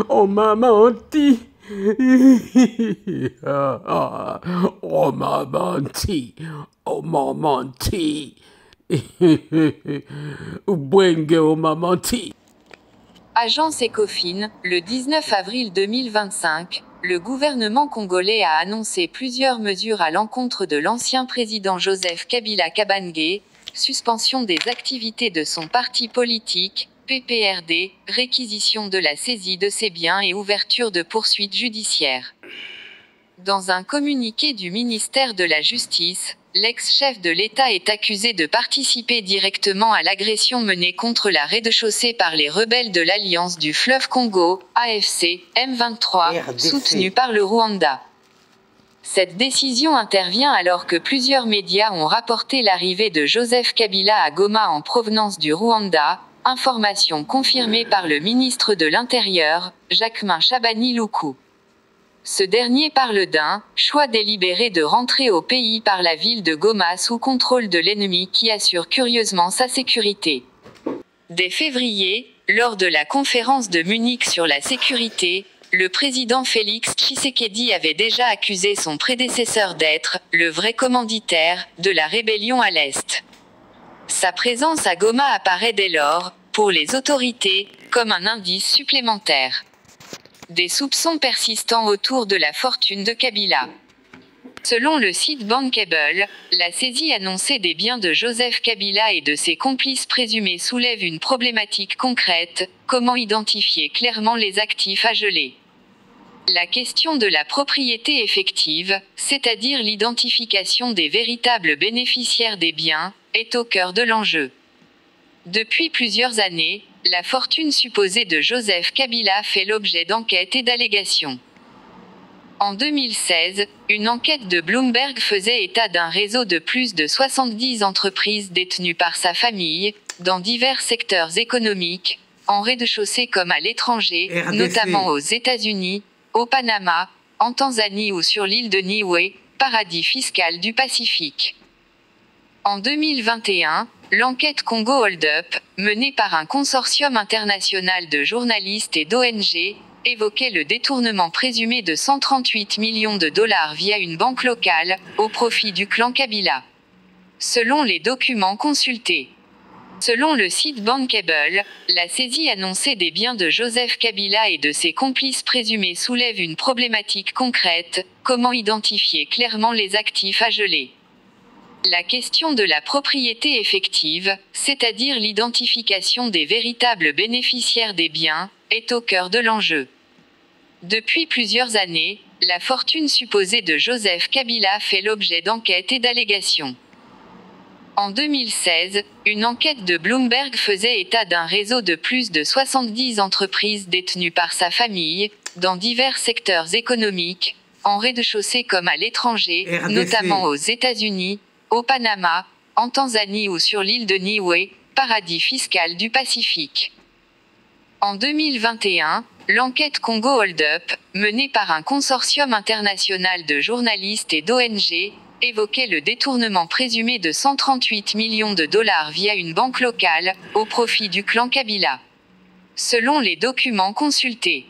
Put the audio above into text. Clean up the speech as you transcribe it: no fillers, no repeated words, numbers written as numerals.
On m'a menti. On m'a menti. On m'a menti. Bwenge, on m'a menti. Agence Ecofin, le 19 avril 2025, le gouvernement congolais a annoncé plusieurs mesures à l'encontre de l'ancien président Joseph Kabila Kabange, suspension des activités de son parti politique, PPRD, réquisition de la saisie de ses biens et ouverture de poursuites judiciaires. Dans un communiqué du ministère de la Justice, l'ex-chef de l'État est accusé de participer directement à l'agression menée contre la rez-de-chaussée par les rebelles de l'Alliance du fleuve Congo, AFC, M23, soutenus par le Rwanda. Cette décision intervient alors que plusieurs médias ont rapporté l'arrivée de Joseph Kabila à Goma en provenance du Rwanda, information confirmée par le ministre de l'Intérieur, Jacquemain Shabani-Loukou. Ce dernier parle d'un « choix délibéré de rentrer au pays par la ville de Goma sous contrôle de l'ennemi qui assure curieusement sa sécurité ». Dès février, lors de la conférence de Munich sur la sécurité, le président Félix Tshisekedi avait déjà accusé son prédécesseur d'être « le vrai commanditaire » de la rébellion à l'Est. Sa présence à Goma apparaît dès lors, pour les autorités, comme un indice supplémentaire. Des soupçons persistants autour de la fortune de Kabila. Selon le site Bankable, la saisie annoncée des biens de Joseph Kabila et de ses complices présumés soulève une problématique concrète: comment identifier clairement les actifs à geler? La question de la propriété effective, c'est-à-dire l'identification des véritables bénéficiaires des biens, est au cœur de l'enjeu. Depuis plusieurs années, la fortune supposée de Joseph Kabila fait l'objet d'enquêtes et d'allégations. En 2016, une enquête de Bloomberg faisait état d'un réseau de plus de 70 entreprises détenues par sa famille, dans divers secteurs économiques, en rez-de-chaussée comme à l'étranger, notamment aux États-Unis, au Panama, en Tanzanie ou sur l'île de Niue, paradis fiscal du Pacifique. En 2021, l'enquête Congo Hold Up, menée par un consortium international de journalistes et d'ONG, évoquait le détournement présumé de 138 millions de dollars via une banque locale, au profit du clan Kabila. Selon les documents consultés. Selon le site Bankable, la saisie annoncée des biens de Joseph Kabila et de ses complices présumés soulève une problématique concrète: comment identifier clairement les actifs à geler? La question de la propriété effective, c'est-à-dire l'identification des véritables bénéficiaires des biens, est au cœur de l'enjeu. Depuis plusieurs années, la fortune supposée de Joseph Kabila fait l'objet d'enquêtes et d'allégations. En 2016, une enquête de Bloomberg faisait état d'un réseau de plus de 70 entreprises détenues par sa famille, dans divers secteurs économiques, en rez-de-chaussée comme à l'étranger, notamment aux États-Unis, au Panama, en Tanzanie ou sur l'île de Niue, paradis fiscal du Pacifique. En 2021, l'enquête Congo Hold Up, menée par un consortium international de journalistes et d'ONG, évoquait le détournement présumé de 138 millions de dollars via une banque locale, au profit du clan Kabila. Selon les documents consultés.